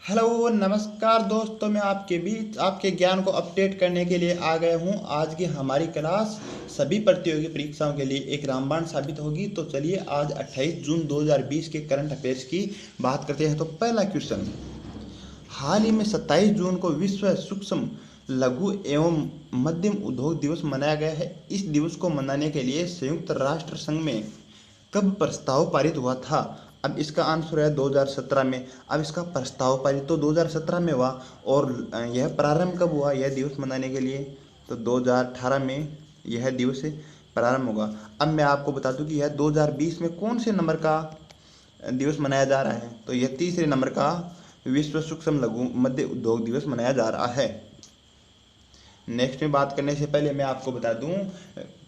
Hello नमस्कार दोस्तों, मैं आपके बीच आपके ज्ञान को अपडेट करने के लिए आ गया हूँ। आज की हमारी क्लास सभी प्रतियोगी परीक्षाओं के लिए एक रामबाण साबित होगी। तो चलिए आज 28 जून 2020 के करंट अफेयर्स की बात करते हैं। तो पहला क्वेश्चन, हाल ही में 27 जून को विश्व सूक्ष्म लघु एवं मध्यम उद्योग दिवस मनाया गया है। इस दिवस को मनाने के लिए संयुक्त राष्ट्र संघ में कब प्रस्ताव पारित हुआ था? अब इसका आंसर है 2017 में। अब इसका प्रस्ताव पारित तो 2017 में हुआ और यह प्रारंभ कब हुआ यह दिवस मनाने के लिए? तो 2018 में यह दिवस प्रारंभ होगा। अब मैं आपको बता दूं कि यह 2020 में कौन से नंबर का दिवस मनाया जा रहा है? तो यह तीसरे नंबर का विश्व सूक्ष्म लघु मध्य उद्योग दिवस मनाया जा रहा है। नेक्स्ट में बात करने से पहले मैं आपको बता दूं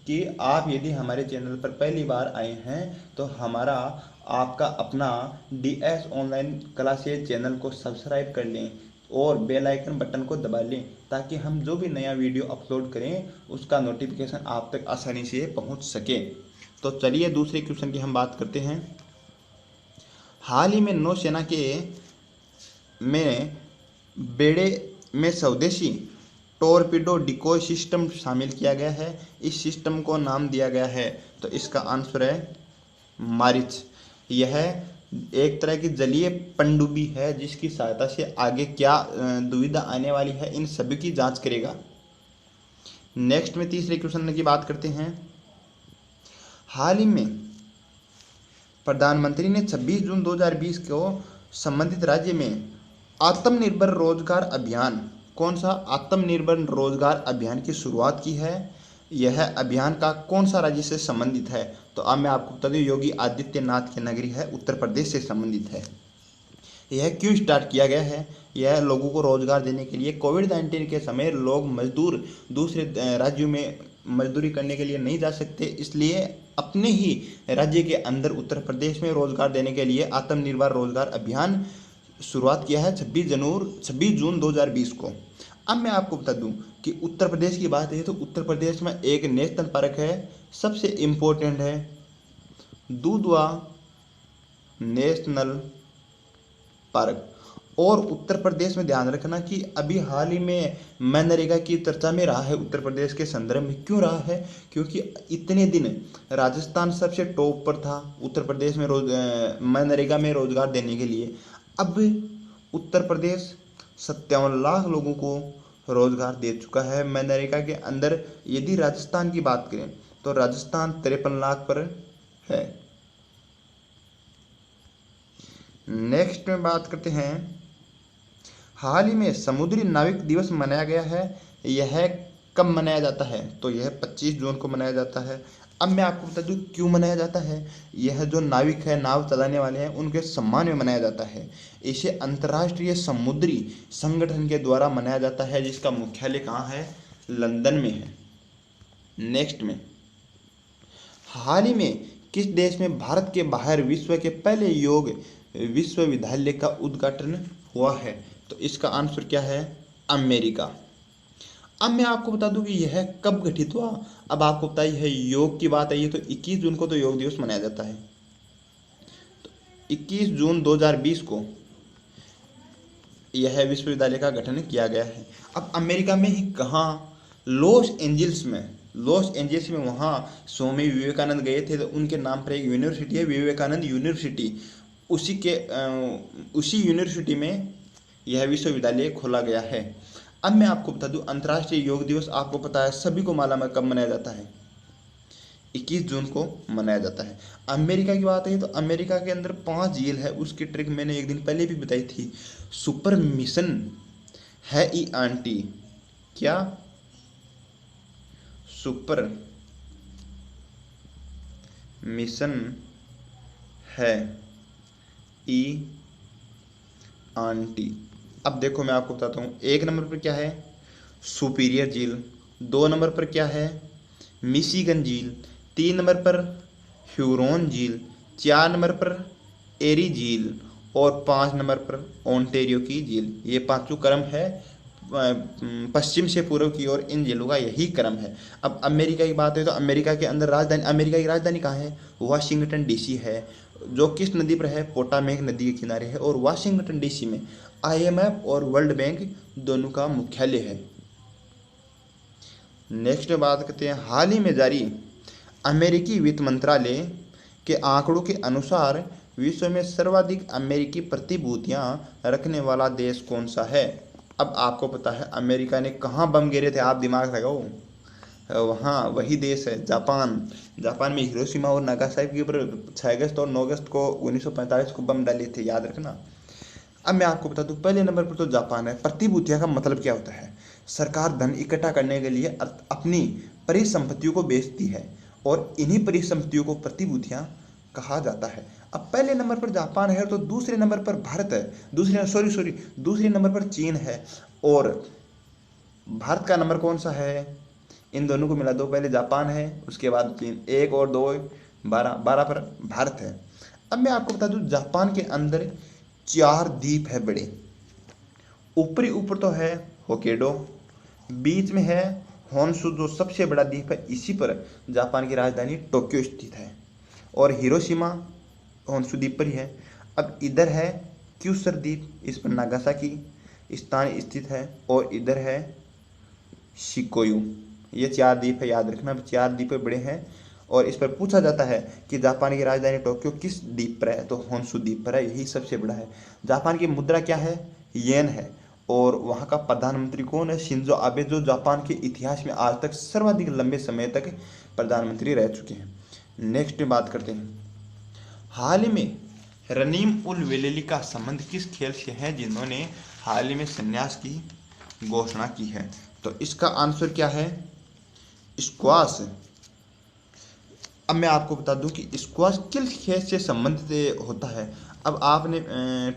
कि आप यदि हमारे चैनल पर पहली बार आए हैं तो हमारा आपका अपना DS ऑनलाइन क्लासेज चैनल को सब्सक्राइब कर लें और बेल आइकन बटन को दबा लें ताकि हम जो भी नया वीडियो अपलोड करें उसका नोटिफिकेशन आप तक आसानी से पहुंच सके। तो चलिए दूसरे क्वेश्चन की हम बात करते हैं। हाल ही में नौसेना के में बेड़े में स्वदेशी टोरपीडो डिकोय सिस्टम शामिल किया गया है। इस सिस्टम को नाम दिया गया है, तो इसका आंसर है मारिच। यह एक तरह की जलीय पनडुब्बी है जिसकी सहायता से आगे क्या दुविधा आने वाली है इन सभी की जांच करेगा। नेक्स्ट में तीसरे क्वेश्चन की बात करते हैं। हाल ही में प्रधानमंत्री ने 26 जून 2020 को संबंधित राज्य में आत्मनिर्भर रोजगार अभियान, कौन सा आत्मनिर्भर रोजगार अभियान की शुरुआत की है? यह अभियान का कौन सा राज्य से संबंधित है? तो अब मैं आपको बता दूं योगी आदित्यनाथ की नगरी है, उत्तर प्रदेश से संबंधित है। यह क्यों स्टार्ट किया गया है? यह लोगों को रोजगार देने के लिए। कोविड-19 के समय लोग मजदूर दूसरे राज्यों में मजदूरी करने के लिए नहीं जा सकते, इसलिए अपने ही राज्य के अंदर उत्तर प्रदेश में रोजगार देने के लिए आत्मनिर्भर रोजगार अभियान शुरुआत किया है 26 जून 2020 को। अब मैं आपको बता दूं कि उत्तर प्रदेश की बात है तो उत्तर प्रदेश में एक नेशनल पार्क है, सबसे इम्पोर्टेंट है दुधवा नेशनल पार्क। और उत्तर प्रदेश में ध्यान रखना कि अभी हाल ही में मनरेगा की चर्चा में रहा है। उत्तर प्रदेश के संदर्भ में क्यों रहा है? क्योंकि इतने दिन राजस्थान सबसे टॉप पर था उत्तर प्रदेश में मनरेगा में रोजगार देने के लिए। अब उत्तर प्रदेश 57 लाख लोगों को रोजगार दे चुका है मनरेगा के अंदर। यदि राजस्थान की बात करें तो राजस्थान 53 लाख पर है। नेक्स्ट में बात करते हैं। हाल ही में समुद्री नाविक दिवस मनाया गया है। यह कब मनाया जाता है? तो यह 25 जून को मनाया जाता है। अब मैं आपको बता दूं क्यों मनाया जाता है। यह जो नाविक है, नाव चलाने वाले हैं, उनके सम्मान में मनाया जाता है। इसे अंतर्राष्ट्रीय समुद्री संगठन के द्वारा मनाया जाता है जिसका मुख्यालय कहाँ है? लंदन में है। नेक्स्ट में, हाल ही में किस देश में भारत के बाहर विश्व के पहले योग विश्वविद्यालय का उद्घाटन हुआ है? तो इसका आंसर क्या है? अमेरिका। अब मैं आपको बता दूं कि यह कब गठित हुआ। अब आपको पता ही है योग की बात आई है तो 21 जून को तो योग दिवस मनाया जाता है। तो 21 जून 2020 को यह विश्वविद्यालय का गठन किया गया है। अब अमेरिका में ही कहाँ? लॉस एंजल्स में वहाँ स्वामी विवेकानंद गए थे तो उनके नाम पर एक यूनिवर्सिटी है, विवेकानंद यूनिवर्सिटी। उसी यूनिवर्सिटी में यह विश्वविद्यालय खोला गया है। अब मैं आपको बता दूं अंतर्राष्ट्रीय योग दिवस आपको पता है, सभी को मालूम है कब मनाया जाता है? 21 जून को मनाया जाता है। अमेरिका की बात है तो अमेरिका के अंदर 5 झील है, उसकी ट्रिक मैंने एक दिन पहले भी बताई थी। सुपर मिशन है ई आंटी, क्या सुपर मिशन है ई आंटी। अब देखो मैं आपको बताता हूँ, 1 नंबर पर क्या है? सुपीरियर झील। 2 नंबर पर क्या है? मिशिगन झील। 3 नंबर पर ह्यूरोन झील। 4 नंबर पर एरी झील और 5 नंबर पर ओंटेरियो की झील। ये पांचों क्रम है पश्चिम से पूर्व की ओर इन जिलों का यही क्रम है। अब अमेरिका की बात है तो अमेरिका के अंदर राजधानी, अमेरिका की राजधानी कहाँ है? वाशिंगटन डीसी है, जो किस नदी पर है? पोटामेक नदी के किनारे है। और वाशिंगटन डीसी में IMF और वर्ल्ड बैंक दोनों का मुख्यालय है। नेक्स्ट बात करते हैं, हाल ही में जारी अमेरिकी वित्त मंत्रालय के आंकड़ों के अनुसार विश्व में सर्वाधिक अमेरिकी प्रतिभूतियां रखने वाला देश कौन सा है? अब आपको पता है अमेरिका ने कहाँ बम गिरे थे, आप दिमाग लगाओ। वहाँ वही देश है जापान। जापान में हिरोशिमा और नागासाकी के ऊपर 6 अगस्त और 9 अगस्त को 1945 को बम डाले थे, याद रखना। अब मैं आपको बता दूं, पहले नंबर पर तो जापान है। प्रतिभूतियां का मतलब क्या होता है? सरकार धन इकट्ठा करने के लिए अपनी परिसंपत्तियों को बेचती है और इन्हीं परिसंपत्तियों को प्रतिभूतियां कहा जाता है। अब पहले नंबर पर जापान है तो दूसरे नंबर पर भारत है, दूसरे नंबर पर चीन है। और भारत का नंबर कौन सा है? इन दोनों को मिला दो, पहले जापान है उसके बाद चीन, 1 और 2 12 पर भारत है। अब मैं आपको बता दूं, जापान के अंदर 4 द्वीप है बड़े। ऊपर तो है होक्काइडो, बीच में है होन्शु जो सबसे बड़ा द्वीप है, इसी पर जापान की राजधानी टोक्यो स्थित है। और हिरोशिमा होन्शु द्वीप पर ही है। अब इधर है क्यूसर द्वीप, इस पर नागासाकी स्थान स्थित है। और इधर है शिकोयू। ये 4 द्वीप है, याद रखना। 4 द्वीप बड़े हैं। और इस पर पूछा जाता है कि जापान की राजधानी टोक्यो किस द्वीप पर है, तो होन्शु द्वीप पर है, यही सबसे बड़ा है। जापान की मुद्रा क्या है? येन है। और वहाँ का प्रधानमंत्री कौन है? शिंजो आबे, जो जापान के इतिहास में आज तक सर्वाधिक लंबे समय तक प्रधानमंत्री रह चुके हैं। नेक्स्ट बात करते हैं, हाल ही में रनीम उल वेलेली का संबंध किस खेल से है जिन्होंने हाल ही में संन्यास की घोषणा की है? तो इसका आंसर क्या है? स्क्वाश। अब मैं आपको बता दूं कि स्क्वाश किस खेल से संबंधित होता है। अब आपने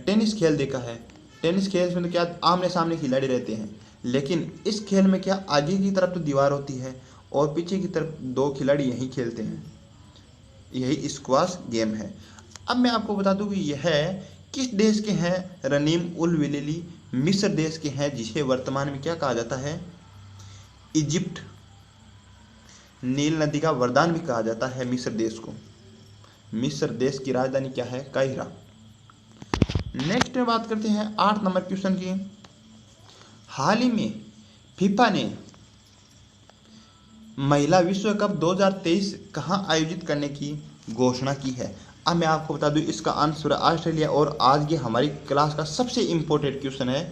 टेनिस खेल देखा है। टेनिस खेल में तो क्या आमने सामने खिलाड़ी रहते हैं, लेकिन इस खेल में क्या आगे की तरफ तो दीवार होती है और पीछे की तरफ 2 खिलाड़ी यही खेलते हैं। यही स्क्वाश गेम है। अब मैं आपको बता दूं कि यह किस देश के हैं? रनीम उल वेलेली मिस्र देश के हैं, जिसे वर्तमान में क्या कहा जाता है? इजिप्ट। नील नदी का वरदान भी कहा जाता है मिस्र देश को। मिस्र देश की राजधानी क्या है? काहिरा। नेक्स्ट में बात करते हैं 8 नंबर क्वेश्चन की। हाल ही में फीफा ने महिला विश्व कप 2023 कहां आयोजित करने की घोषणा की है? अब मैं आपको बता दूं, इसका आंसर ऑस्ट्रेलिया। और आज की हमारी क्लास का सबसे इंपॉर्टेंट क्वेश्चन है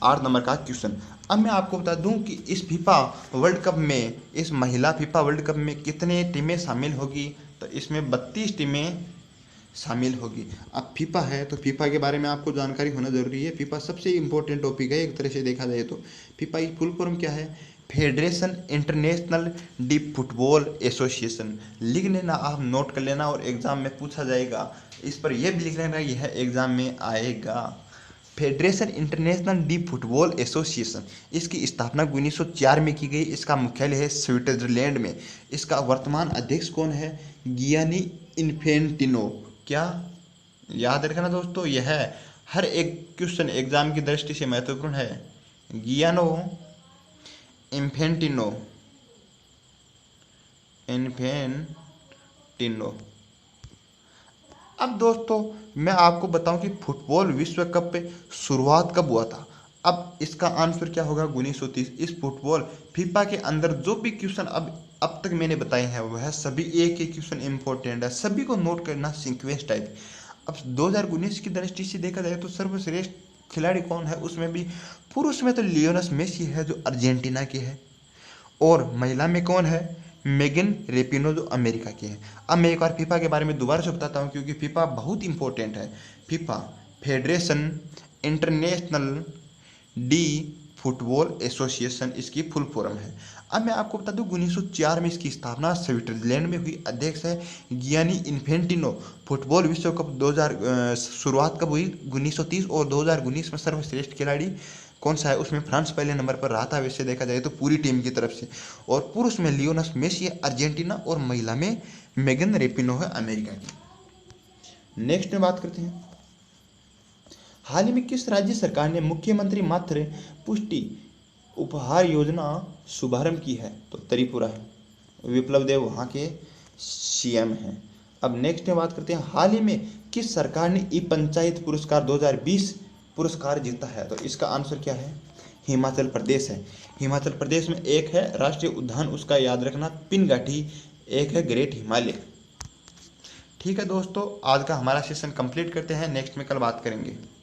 8 नंबर का क्वेश्चन। अब मैं आपको बता दूं कि इस फीफा वर्ल्ड कप में, इस महिला फीफा वर्ल्ड कप में कितने टीमें शामिल होगी? तो इसमें 32 टीमें शामिल होगी। अब फीफा है तो फीफा के बारे में आपको जानकारी होना जरूरी है। फीफा सबसे इंपॉर्टेंट टॉपिक है एक तरह से देखा जाए तो। फीफा की फुल फॉर्म क्या है? Federation international D football association. लिख लेना, आप नोट कर लेना और एग्जाम में पूछा जाएगा। इस पर यह भी लिख लेना, यह एग्जाम में आएगा। Federation international D football association, इसकी स्थापना 1904 में की गई। इसका मुख्यालय है स्विट्जरलैंड में। इसका वर्तमान अध्यक्ष कौन है? Gianni Infantino. क्या याद रखना दोस्तों, यह हर एक क्वेश्चन एग्जाम की दृष्टि से महत्वपूर्ण है। गियानो इन्फेंटिनो। अब दोस्तों मैं आपको बताऊं कि फुटबॉल विश्व कप पे शुरुआत कब हुआ था? अब इसका आंसर क्या होगा? 1930। इस फुटबॉल फीफा के अंदर जो भी क्वेश्चन अब तक मैंने बताए हैं वह सभी एक एक क्वेश्चन इंपॉर्टेंट है, सभी को नोट करना सीक्वेंस टाइप। अब 2019 की दृष्टि से देखा जाए तो सर्वश्रेष्ठ खिलाड़ी कौन है? उसमें भी पुरुष में तो लियोनेल मेसी है जो अर्जेंटीना के है। और महिला में कौन है? मेगन रेपिनो जो अमेरिका के हैं। अब मैं एक बार फीफा के बारे में दोबारा से बताता हूँ क्योंकि फीफा बहुत इंपॉर्टेंट है। FIFA federation international D football association इसकी फुल फॉर्म है। अब मैं आपको बता दूं 1904 में इसकी स्थापना स्विट्जरलैंड में हुई। अध्यक्ष है गियानी इन्फेंटिनो। फुटबॉल विश्व कप 2000 शुरुआत कब हुई? 1930। और 2019 में सर्वश्रेष्ठ खिलाड़ी कौन सा है? उसमें फ्रांस पहले नंबर पर रहा था वैसे देखा जाए तो पूरी टीम की तरफ से। और पुरुष में लियोनेल मेसी है अर्जेंटीना और महिला में मेगन रेपिनो है अमेरिका की। नेक्स्ट में बात करते हैं, हाल ही में किस राज्य सरकार ने मुख्यमंत्री मातृ पुष्टि उपहार योजना शुभारंभ की है? तो त्रिपुरा है। विप्लव देव वहाँ के सीएम हैं। अब नेक्स्ट में बात करते हैं, हाल ही में किस सरकार ने ई पंचायत पुरस्कार 2020 पुरस्कार जीता है? तो इसका आंसर क्या है? हिमाचल प्रदेश है। हिमाचल प्रदेश में एक है राष्ट्रीय उद्यान, उसका याद रखना पिनघाटी, एक है ग्रेट हिमालय। ठीक है दोस्तों, आज का हमारा सेशन कंप्लीट करते हैं, नेक्स्ट में कल बात करेंगे।